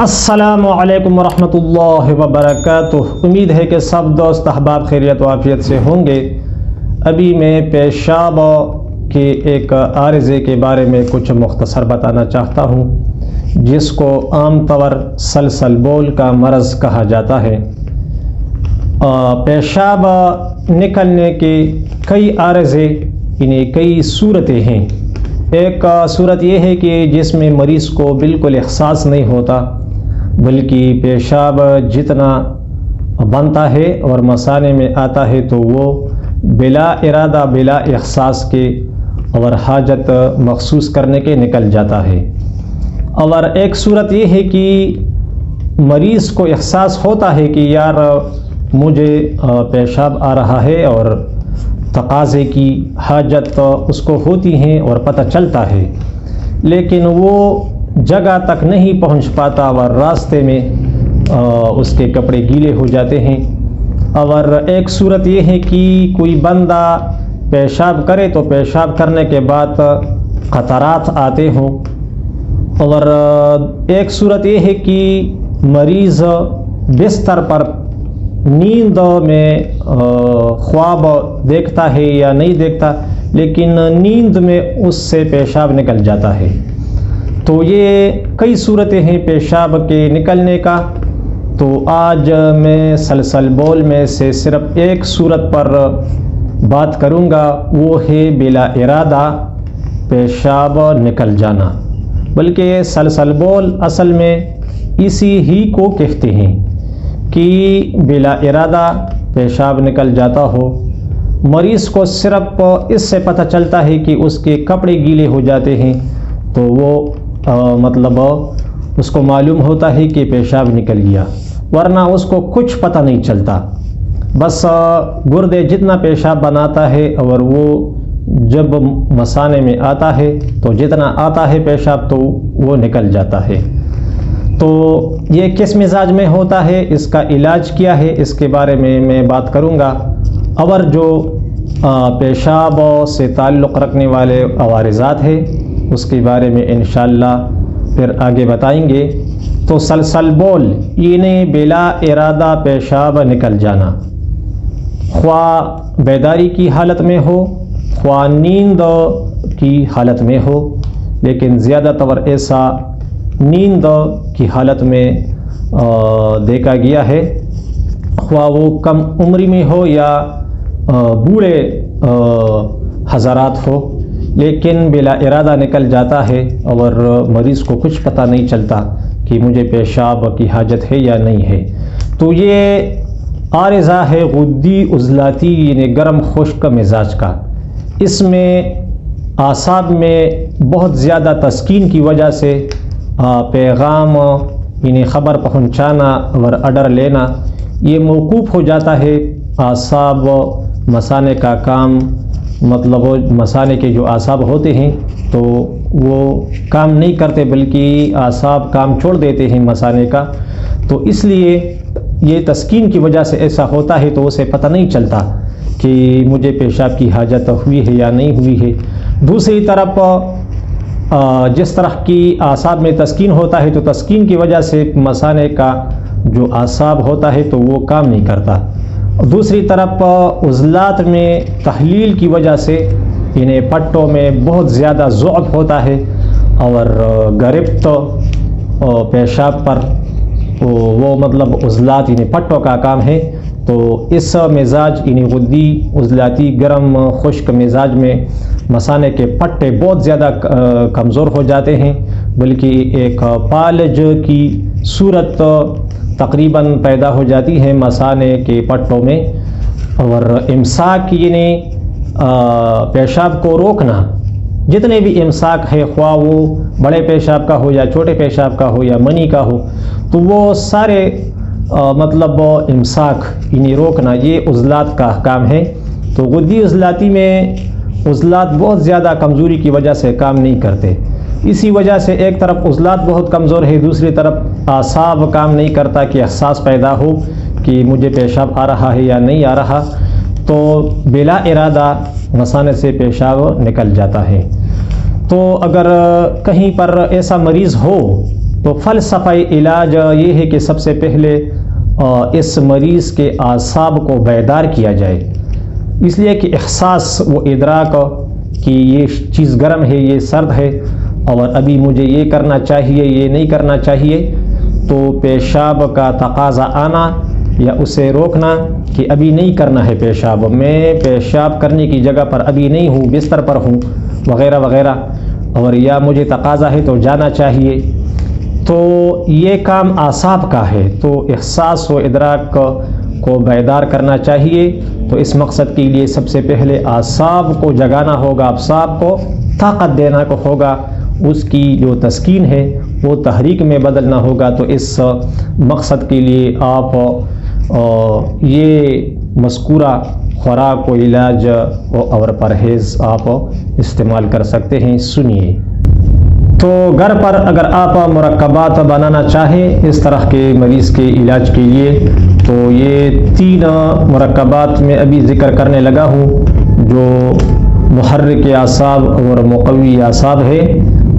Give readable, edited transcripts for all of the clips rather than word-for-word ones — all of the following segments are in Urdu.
السلام علیکم ورحمۃ اللہ وبرکاتہ۔ امید ہے کہ سب دوست احباب خیریت و عافیت سے ہوں گے۔ ابھی میں پیشاب کے ایک عارضے کے بارے میں کچھ مختصر بتانا چاہتا ہوں، جس کو عام طور سلسل بول کا مرض کہا جاتا ہے۔ پیشاب نکلنے کے کئی عارضے یعنی کئی صورتیں ہیں۔ ایک صورت یہ ہے کہ جس میں مریض کو بالکل احساس نہیں ہوتا، بلکہ پیشاب جتنا بنتا ہے اور مثانے میں آتا ہے تو وہ بلا ارادہ بلا احساس کے اور حاجت مخصوص کرنے کے نکل جاتا ہے۔ اور ایک صورت یہ ہے کہ مریض کو احساس ہوتا ہے کہ یار مجھے پیشاب آ رہا ہے اور تقاضے کی حاجت اس کو ہوتی ہیں اور پتہ چلتا ہے، لیکن وہ جگہ تک نہیں پہنچ پاتا اور راستے میں اس کے کپڑے گیلے ہو جاتے ہیں۔ اور ایک صورت یہ ہے کہ کوئی بندہ پیشاب کرے تو پیشاب کرنے کے بعد قطرات آتے ہوں۔ اور ایک صورت یہ ہے کہ مریض بستر پر نیند میں خواب دیکھتا ہے یا نہیں دیکھتا، لیکن نیند میں اس سے پیشاب نکل جاتا ہے۔ تو یہ کئی صورتیں ہیں پیشاب کے نکلنے کا۔ تو آج میں سلسل بول میں سے صرف ایک صورت پر بات کروں گا، وہ ہے بلا ارادہ پیشاب نکل جانا۔ بلکہ سلسل بول اصل میں اسی ہی کو کہتے ہیں کہ بلا ارادہ پیشاب نکل جاتا ہو۔ مریض کو صرف اس سے پتہ چلتا ہے کہ اس کے کپڑے گیلے ہو جاتے ہیں تو وہ مطلب اس کو معلوم ہوتا ہے کہ پیشاب نکل گیا، ورنہ اس کو کچھ پتہ نہیں چلتا۔ بس گردے جتنا پیشاب بناتا ہے اور وہ جب مثانے میں آتا ہے تو جتنا آتا ہے پیشاب تو وہ نکل جاتا ہے۔ تو یہ کس مزاج میں ہوتا ہے، اس کا علاج کیا ہے، اس کے بارے میں بات کروں گا۔ اور جو پیشاب سے تعلق رکھنے والے عوارضات ہیں اس کے بارے میں انشاءاللہ پھر آگے بتائیں گے۔ تو سلسل بول یعنی بلا ارادہ پیشاب نکل جانا، خواہ بیداری کی حالت میں ہو خواہ نیند کی حالت میں ہو، لیکن زیادہ تر ایسا نیند کی حالت میں دیکھا گیا ہے، خواہ وہ کم عمری میں ہو یا بوڑھے حضرات ہو، لیکن بلا ارادہ نکل جاتا ہے اور مریض کو کچھ پتہ نہیں چلتا کہ مجھے پیشاب کی حاجت ہے یا نہیں ہے۔ تو یہ عارضہ ہے غدی عضلاتی یعنی گرم خشک مزاج کا۔ اس میں اعصاب میں بہت زیادہ تسکین کی وجہ سے پیغام یعنی خبر پہنچانا اور آرڈر لینا یہ موقوف ہو جاتا ہے۔ اعصاب مثانے کا کام مطلب مثانے کے جو اعصاب ہوتے ہیں تو وہ کام نہیں کرتے، بلکہ اعصاب کام چھوڑ دیتے ہیں مثانے کا۔ تو اس لیے یہ تسکین کی وجہ سے ایسا ہوتا ہے تو اسے پتہ نہیں چلتا کہ مجھے پیشاب کی حاجت ہوئی ہے یا نہیں ہوئی ہے۔ دوسری طرف جس طرح کی اعصاب میں تسکین ہوتا ہے تو تسکین کی وجہ سے مثانے کا جو اعصاب ہوتا ہے تو وہ کام نہیں کرتا۔ دوسری طرف عضلات میں تحلیل کی وجہ سے انہیں پٹوں میں بہت زیادہ ضعف ہوتا ہے اور گرفت پیشاب پر وہ مطلب عضلات یعنی پٹوں کا کام ہے۔ تو اس مزاج یعنی غدی عضلاتی گرم خشک مزاج میں مثانے کے پٹے بہت زیادہ کمزور ہو جاتے ہیں، بلکہ ایک پالج کی صورت تقریباً پیدا ہو جاتی ہے مثانے کے پٹوں میں۔ اور امساک یعنی پیشاب کو روکنا، جتنے بھی امساک ہے خواہ وہ بڑے پیشاب کا ہو یا چھوٹے پیشاب کا ہو یا منی کا ہو، تو وہ سارے مطلب امساک یعنی روکنا یہ عضلات کا کام ہے۔ تو غدی عضلاتی میں عضلات بہت زیادہ کمزوری کی وجہ سے کام نہیں کرتے۔ اسی وجہ سے ایک طرف عضلات بہت کمزور ہے، دوسری طرف اعصاب کام نہیں کرتا کہ احساس پیدا ہو کہ مجھے پیشاب آ رہا ہے یا نہیں آ رہا، تو بلا ارادہ مثانے سے پیشاب نکل جاتا ہے۔ تو اگر کہیں پر ایسا مریض ہو تو فلسفہ علاج یہ ہے کہ سب سے پہلے اس مریض کے اعصاب کو بیدار کیا جائے، اس لیے کہ احساس و ادراک کہ یہ چیز گرم ہے، یہ سرد ہے، اور ابھی مجھے یہ کرنا چاہیے، یہ نہیں کرنا چاہیے، تو پیشاب کا تقاضا آنا یا اسے روکنا کہ ابھی نہیں کرنا ہے پیشاب، میں پیشاب کرنے کی جگہ پر ابھی نہیں ہوں، بستر پر ہوں وغیرہ وغیرہ، اور یا مجھے تقاضا ہے تو جانا چاہیے، تو یہ کام اعصاب کا ہے، تو احساس و ادراک کو بیدار کرنا چاہیے۔ تو اس مقصد کے لیے سب سے پہلے اعصاب کو جگانا ہوگا، اعصاب کو طاقت دینا کو ہوگا، اس کی جو تسکین ہے وہ تحریک میں بدلنا ہوگا۔ تو اس مقصد کے لیے آپ یہ مذکورہ خوراک و علاج اور پرہیز آپ استعمال کر سکتے ہیں۔ سنیے، تو گھر پر اگر آپ مرکبات بنانا چاہیں اس طرح کے مریض کے علاج کے لیے، تو یہ 3 مرکبات میں ابھی ذکر کرنے لگا ہوں جو محرک اعصاب اور مقوی اعصاب ہے،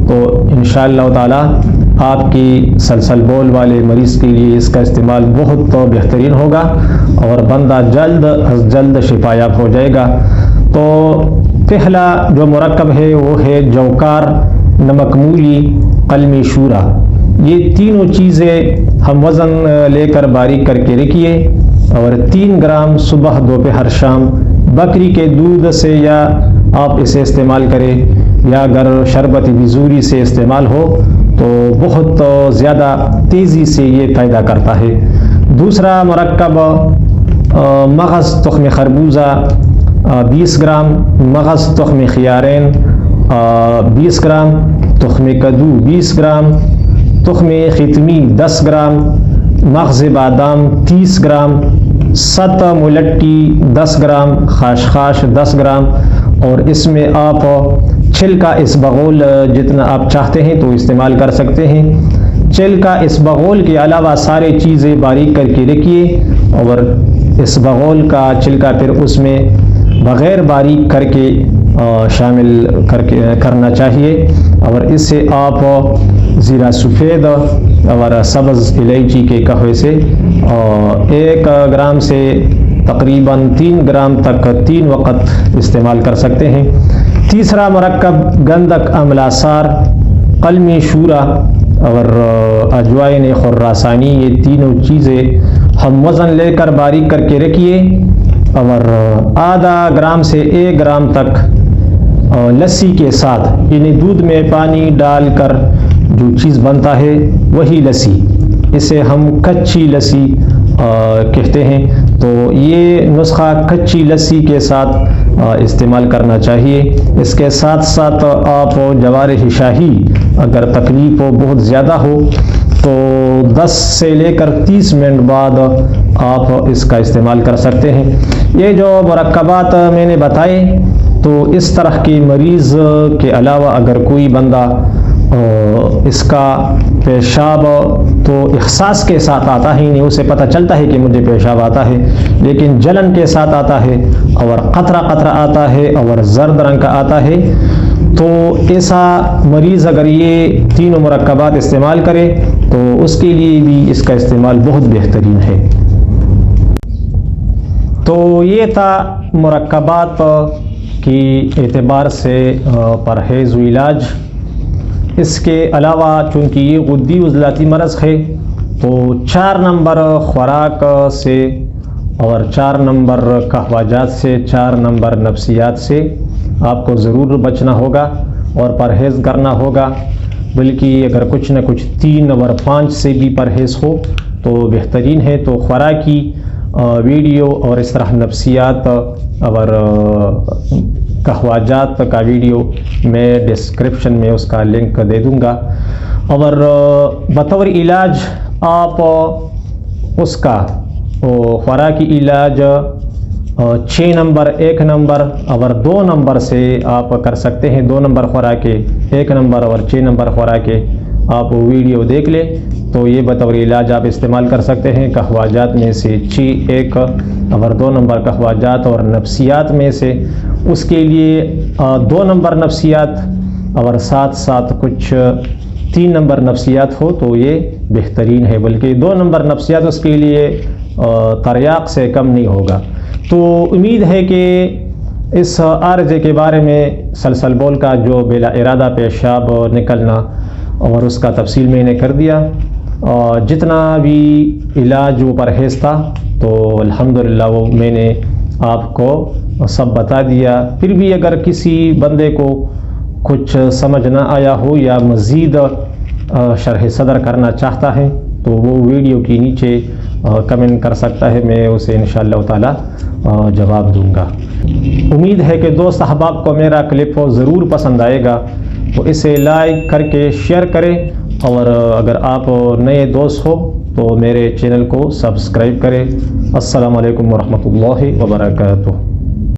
تو انشاءاللہ تعالی آپ کی سلسل بول والے مریض کے لیے اس کا استعمال بہت بہترین ہوگا اور بندہ جلد از جلد شفا یاب ہو جائے گا۔ تو پہلا جو مرکب ہے وہ ہے جوکار، نمک مولی، قلمی شورا۔ یہ تینوں چیزیں ہم وزن لے کر باریک کر کے رکھیے، اور 3 گرام صبح دوپہر شام بکری کے دودھ سے یا آپ اسے استعمال کریں، یا اگر شربت بزوری سے استعمال ہو تو بہت زیادہ تیزی سے یہ فائدہ کرتا ہے۔ دوسرا مرکب مغز تخم خربوزہ 20 گرام، مغز تخم خیارین 20 گرام، تخم کدو 20 گرام، تخم ختمی 10 گرام، مغز بادام 30 گرام، ست ملٹی 10 گرام، خاشخاش 10 گرام، اور اس میں آپ چھلکا اسبغول جتنا آپ چاہتے ہیں تو استعمال کر سکتے ہیں۔ چھلکا اسبغول کے علاوہ سارے چیزیں باریک کر کے رکھیے، اور اسبغول کا چھلکا پھر اس میں بغیر باریک کر کے شامل کرنا چاہیے، اور اس سے آپ زیرہ سفید اور سبز الائچی کے قہوے سے 1 گرام سے تقریباً 3 گرام تک 3 وقت استعمال کر سکتے ہیں۔ تیسرا مرکب گندک املہ سار، قلمی شورا اور اجوائن خراسانی، یہ تینوں چیزیں ہم وزن لے کر باریک کر کے رکھیے، اور آدھا گرام سے 1 گرام تک لسی کے ساتھ، یعنی دودھ میں پانی ڈال کر جو چیز بنتا ہے وہی لسی، اسے ہم کچی لسی کہتے ہیں، تو یہ نسخہ کچی لسی کے ساتھ استعمال کرنا چاہیے۔ اس کے ساتھ ساتھ آپ جوارح شاہی اگر تکلیف بہت زیادہ ہو تو 10 سے لے کر 30 منٹ بعد آپ اس کا استعمال کر سکتے ہیں۔ یہ جو مرکبات میں نے بتائے، تو اس طرح کے مریض کے علاوہ اگر کوئی بندہ اس کا پیشاب تو احساس کے ساتھ آتا ہی نہیں، اسے پتہ چلتا ہے کہ مجھے پیشاب آتا ہے، لیکن جلن کے ساتھ آتا ہے، اور قطرہ قطرہ آتا ہے، اور زرد رنگ کا آتا ہے، تو ایسا مریض اگر یہ تینوں مرکبات استعمال کرے تو اس کے لیے بھی اس کا استعمال بہت بہترین ہے۔ تو یہ تھا مرکبات کی اعتبار سے پرہیز و علاج۔ اس کے علاوہ چونکہ یہ غدی عضلاتی مرض ہے، تو 4 نمبر خوراک سے اور 4 نمبر قہوہ جات سے، 4 نمبر نفسیات سے آپ کو ضرور بچنا ہوگا اور پرہیز کرنا ہوگا، بلکہ اگر کچھ نہ کچھ 3 اور 5 سے بھی پرہیز ہو تو بہترین ہے۔ تو خوراکی ویڈیو اور اس طرح نفسیات اور قہوہ جات کا ویڈیو میں ڈسکرپشن میں اس کا لنک دے دوں گا، اور بطور علاج آپ اس کا خوراکی علاج 6 نمبر، 1 نمبر اور 2 نمبر سے آپ کر سکتے ہیں۔ 2 نمبر خوراکیں، 1 نمبر اور 6 نمبر خوراکیں آپ ویڈیو دیکھ لیں تو یہ بطور علاج آپ استعمال کر سکتے ہیں۔ قہوہ جات میں سے 6، 1 اور 2 نمبر قہوہ جات، اور نفسیات میں سے اس کے لیے 2 نمبر نفسیات اور ساتھ ساتھ کچھ 3 نمبر نفسیات ہو تو یہ بہترین ہے، بلکہ 2 نمبر نفسیات اس کے لیے تریاق سے کم نہیں ہوگا۔ تو امید ہے کہ اس عارضے کے بارے میں سلسل بول کا جو بلا ارادہ پیشاب نکلنا اور اس کا تفصیل میں نے کر دیا، جتنا بھی علاج و پرہیز تھا تو الحمدللہ وہ میں نے آپ کو سب بتا دیا۔ پھر بھی اگر کسی بندے کو کچھ سمجھ نہ آیا ہو یا مزید شرح صدر کرنا چاہتا ہے تو وہ ویڈیو کی نیچے کمنٹ کر سکتا ہے، میں اسے انشاءاللہ تعالی جواب دوں گا۔ امید ہے کہ دوست احباب کو میرا کلپ ضرور پسند آئے گا، تو اسے لائک کر کے شیئر کریں، اور اگر آپ نئے دوست ہو تو میرے چینل کو سبسکرائب کریں۔ السلام علیکم ورحمۃ اللہ وبرکاتہ۔